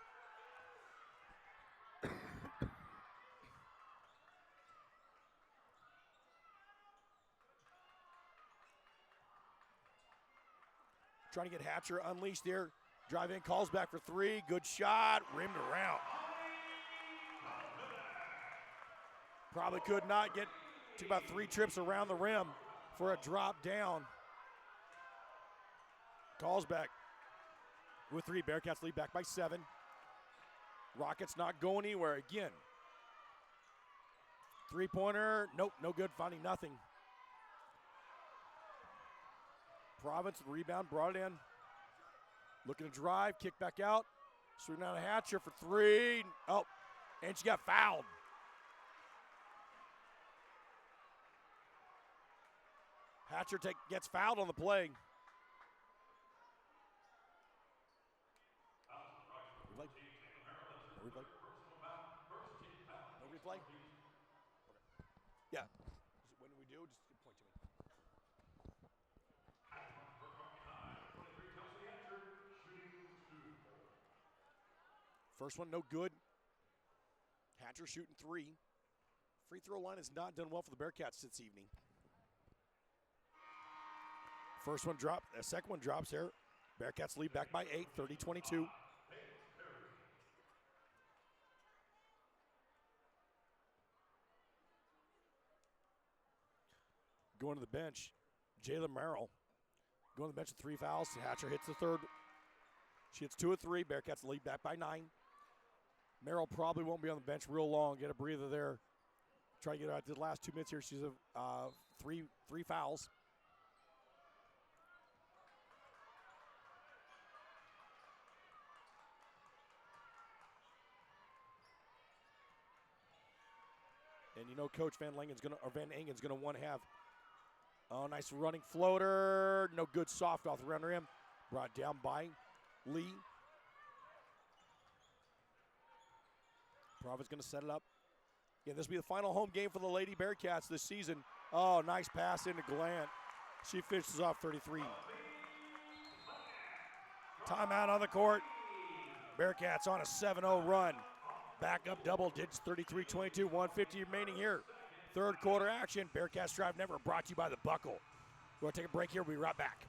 Trying to get Hatcher unleashed there. Drive in, calls back for 3. Good shot, rimmed around. Probably could not get, took about 3 trips around the rim for a drop down. Calls back with 3. Bearcats lead back by 7. Rockets not going anywhere again. 3-pointer, nope, no good, finding nothing. Province, rebound, brought it in. Looking to drive, kick back out. Swinging down to Hatcher for 3. Oh, and she got fouled. Hatcher gets fouled on the play. Replay? No replay? No replay? Okay. Yeah. When do we do? Just point to me. First one, no good. Hatcher shooting 3. Free throw line has not done well for the Bearcats this evening. First one dropped. The second one drops there. Bearcats lead back by 8, 30-22. Going to the bench, Jayla Merrill. Going to the bench with 3 fouls. Hatcher hits the third. She hits 2 of 3. Bearcats lead back by 9. Merrill probably won't be on the bench real long. Get a breather there. Try to get out to the last 2 minutes here. She's 3 fouls. And you know Coach Van Engen's gonna want to have nice running floater. No good, soft off the round rim. Brought down by Lee. Providence gonna set it up. Yeah, this will be the final home game for the Lady Bearcats this season. Oh, nice pass into Glant. She finishes off 33. Timeout on the court. Bearcats on a 7-0 run. Back up double digits, 33-22, 150 remaining here. Third quarter action. Bearcats Drive Never brought to you by the Buckle. We're going to take a break here. We'll be right back.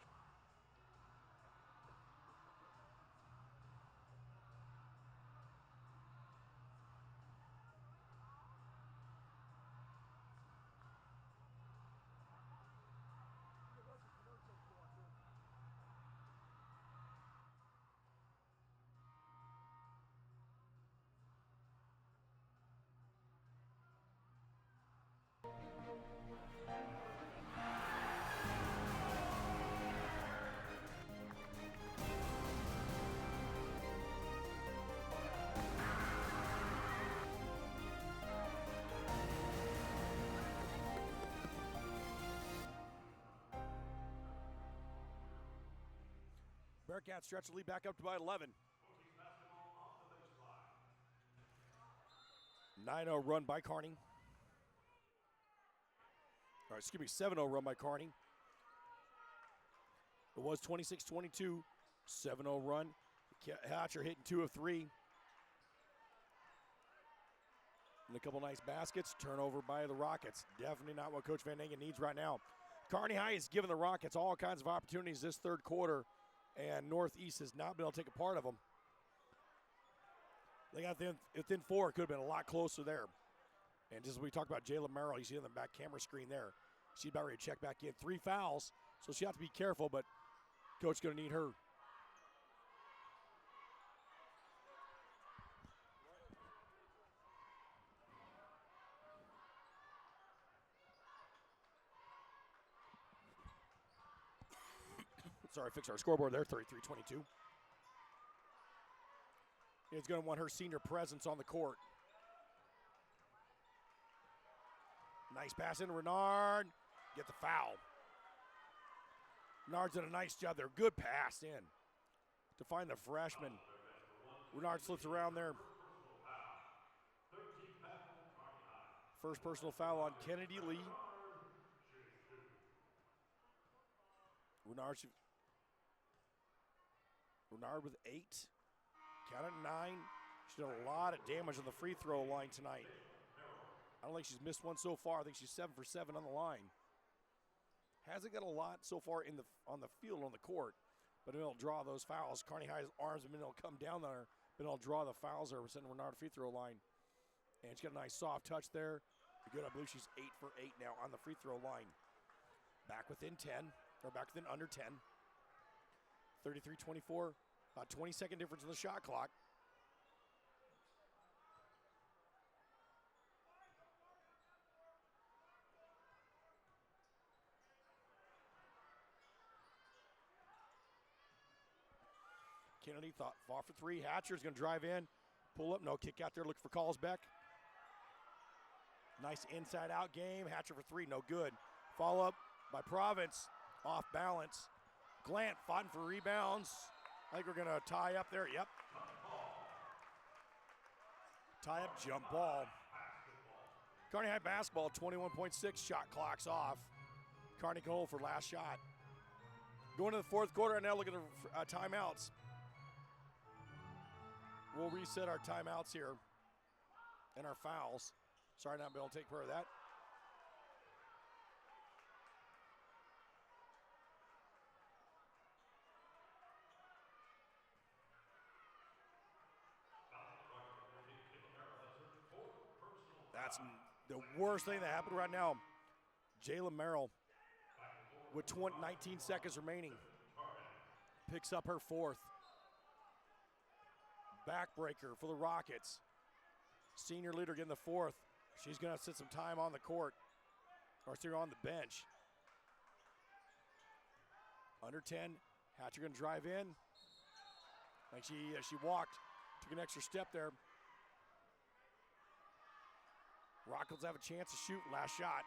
Bearcats stretch the lead back up to about 11. 9-0 run by Kearney. Or excuse me, 7-0 run by Kearney. It was 26-22, 7-0 run. Hatcher hitting 2 of 3. And a couple nice baskets. Turnover by the Rockets. Definitely not what Coach Van Engen needs right now. Kearney High has given the Rockets all kinds of opportunities this third quarter, and Northeast has not been able to take a part of them. They got within 4, could have been a lot closer there. And just as we talked about Jayla Merrill, you see on the back camera screen there. She's about ready to check back in. 3 fouls, so she has to be careful, but Coach going to need her. Sorry, fix our scoreboard there, 33-22. is going to want her senior presence on the court. Nice pass in, Renard. Get the foul. Renard's done a nice job there. Good pass in to find the freshman. Renard slips around there. First personal foul on Kennedy Lee. Renard with 8. Count it 9. She's done a lot of damage on the free throw line tonight. I don't think she's missed one so far. I think she's 7 for 7 on the line. Hasn't got a lot so far on the field, on the court, but it'll draw those fouls. Kearney High's arms have been able to come down on her, but it'll draw the fouls there. We're sending Renard free throw line. And she's got a nice soft touch there. Good, I believe she's 8 for 8 now on the free throw line. Back within 10, or back within under 10. 33-24, about 20-second difference in the shot clock. Kennedy fought for 3. Hatcher's going to drive in, pull up, no kick out there, look for calls back. Nice inside-out game. Hatcher for 3, no good. Follow-up by Province, off balance. Glant fighting for rebounds. I think we're going to tie up there. Yep. Tie up, jump ball. Kearney High basketball, 21.6 shot clock's off. Kearney can hold for last shot. Going to the fourth quarter, and now look at the timeouts. We'll reset our timeouts here and our fouls. Sorry, not being able to take care of that. That's the worst thing that happened right now. Jayla Merrill, with 19 seconds remaining, picks up her 4th. Backbreaker for the Rockets. Senior leader getting the 4th. She's going to sit some time on the court, or sit on the bench. Under 10, Hatcher going to drive in. Like she walked, took an extra step there. Rockets have a chance to shoot. Last shot.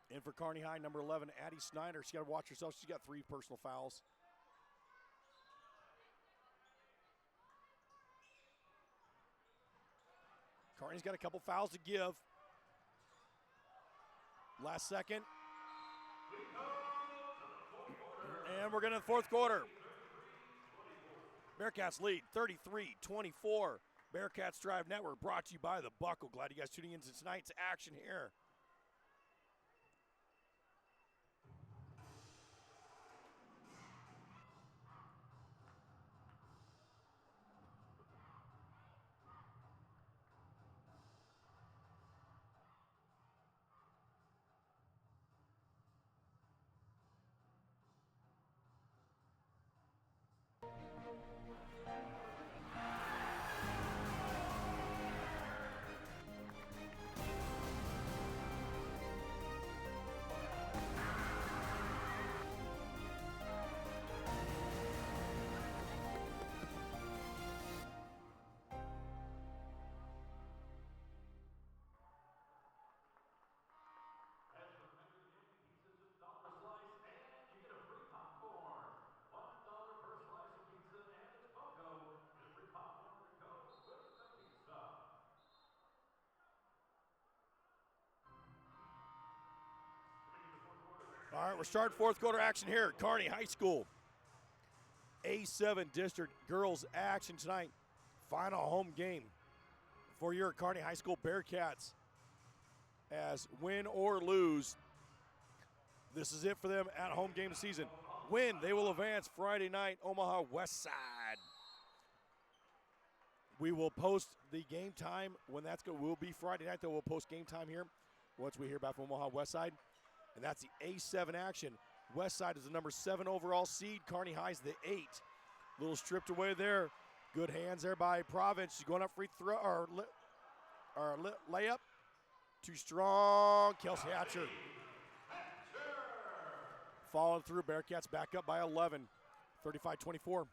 In for Kearney High, number 11, Addie Snyder. She's got to watch herself. She's got 3 personal fouls. Kearney's got a couple fouls to give. Last second. And we're going to the fourth quarter. Bearcats lead 33-24. Bearcats Drive Network brought to you by The Buckle. Glad you guys tuning in to tonight's action here. All right, we're starting fourth quarter action here at Kearney High School. A7 District girls action tonight. Final home game for your Kearney High School Bearcats. As win or lose, this is it for them at home game season. Win, they will advance Friday night, Omaha West Side. We will post the game time when that's going. Will be Friday night, though. We'll post game time here once we hear back from Omaha West Side. And that's the A7 action. West Side is the number 7 overall seed. Kearney High's the 8. Little stripped away there. Good hands there by Province. She's going up free throw or layup. Too strong. Kelsey Hatcher. Following through. Bearcats back up by 11. 35-24.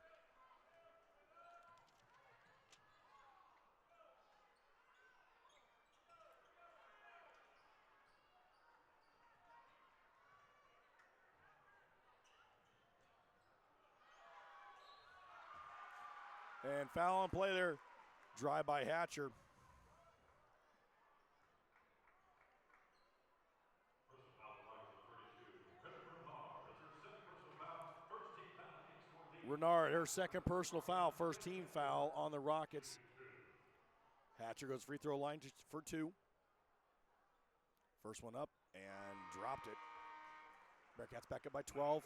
And foul on play there. Drive by Hatcher. Renard, her second personal foul, first team foul on the Rockets. Hatcher goes free throw line for 2. First one up and dropped it. Bearcats back up by 12.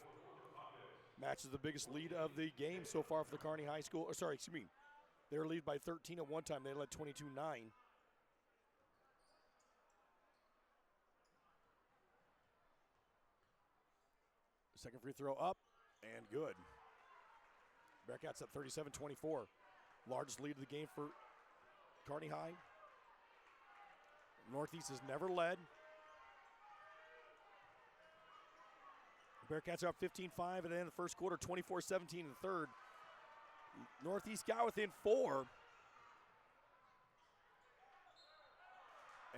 Matches the biggest lead of the game so far for the Kearney High School. They were lead by 13 at one time. They led 22-9. Second free throw up and good. Bearcats at 37-24. Largest lead of the game for Kearney High. Northeast has never led. Bearcats are up 15-5 at the end of the first quarter, 24-17 in the third. Northeast got within 4.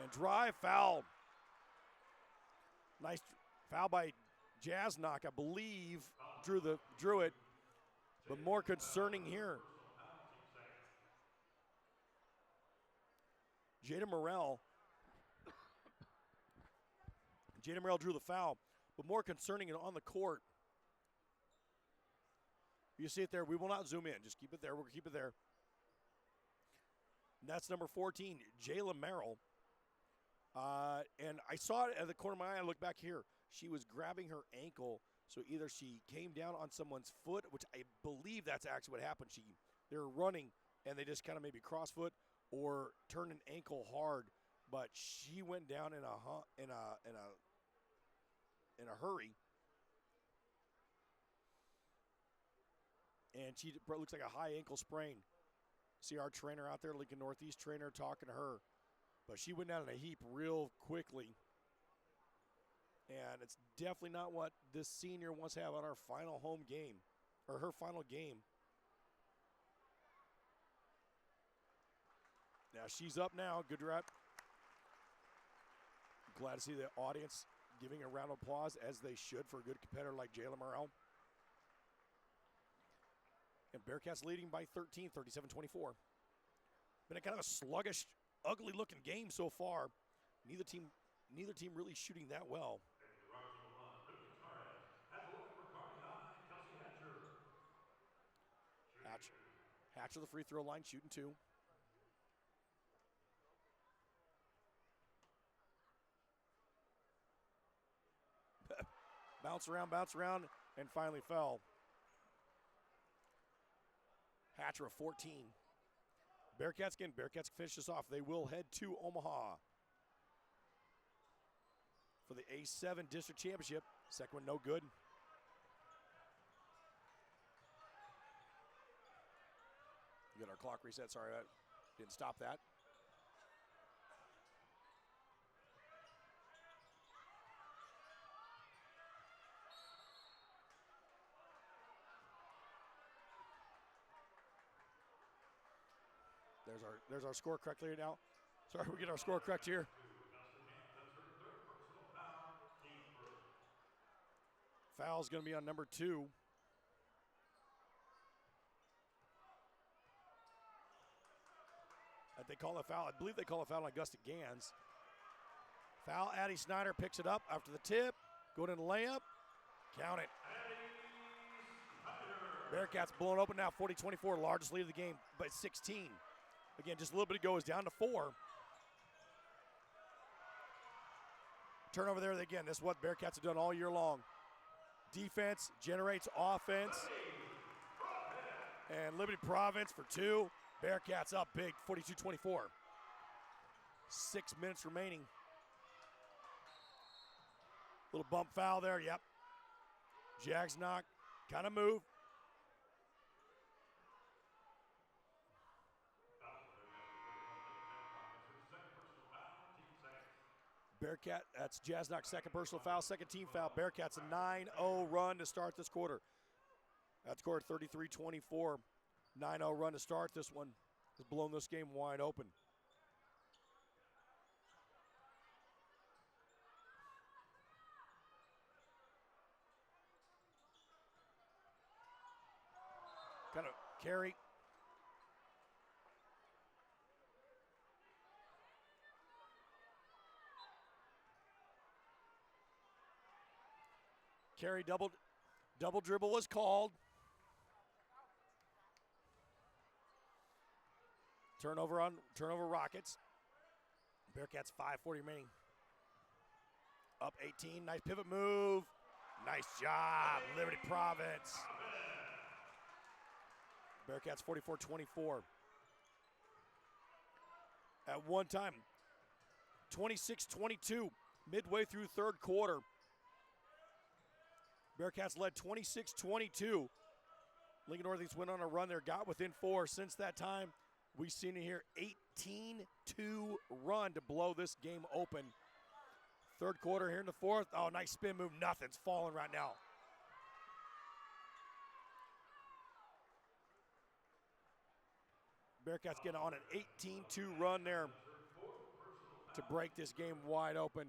And drive foul. Nice foul by Jasnock, I believe, drew it. But more concerning here, Jada Morrell drew the foul, but more concerning on the court. You see it there. We will not zoom in. Just keep it there. We'll keep it there. And that's number 14, Jayla Merrill. And I saw it at the corner of my eye. I looked back here. She was grabbing her ankle. So either she came down on someone's foot, which I believe that's actually what happened. They were running and they just kind of maybe crossfoot or turned an ankle hard, but she went down in a hurry. And she looks like a high ankle sprain. See our trainer out there, Lincoln Northeast trainer, talking to her. But she went down in a heap real quickly. And it's definitely not what this senior wants to have on our final home game, or her final game. Now she's up now. Good rep. Glad to see the audience giving a round of applause, as they should, for a good competitor like Jayla Morrell. And Bearcats leading by 13, 37-24. Been a kind of a sluggish, ugly-looking game so far. Neither team really shooting that well. Hatcher the free throw line, shooting 2. bounce around, and finally fell. Hatcher of 14. Bearcats finish this off. They will head to Omaha for the A7 District Championship. Second one no good. We got our clock reset. Sorry, that didn't stop that. There's our score correct here now. Sorry, we get our score correct here. Foul's going to be on number 2. They call a foul. I believe they call a foul on Augusta Gans. Foul. Addie Snyder picks it up after the tip. Going in the layup. Count it. Bearcats blowing open now, 40-24, largest lead of the game by 16. Again, just a little bit ago, is down to 4. Turnover there again. This is what Bearcats have done all year long. Defense generates offense. And Liberty Providence for 2. Bearcats up big, 42-24. 6 minutes remaining. Little bump foul there, yep. Jags knock, kind of move. Bearcat, that's Jasnock's second personal foul, second team foul. Bearcats a 9-0 run to start this quarter. That scored 33-24. 9-0 run to start this one has blown this game wide open. Kind of carry. Carry double dribble was called. Turnover Rockets. Bearcats 5:40 remaining. Up 18, nice pivot move. Nice job, Liberty Province. Bearcats 44-24. At one time, 26-22, midway through third quarter. Bearcats led 26-22. Lincoln Northeast went on a run there, got within 4. Since that time, we've seen it here 18-2 run to blow this game open. Third quarter here in the fourth. Oh, nice spin move. Nothing's falling right now. Bearcats get on an 18-2 run there to break this game wide open.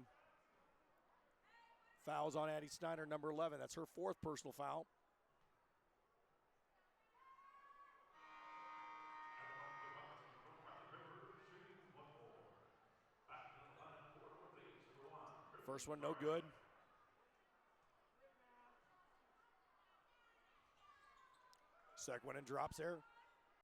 Fouls on Addie Snyder, number 11. That's her 4th personal foul. First one, no good. Second one and drops there.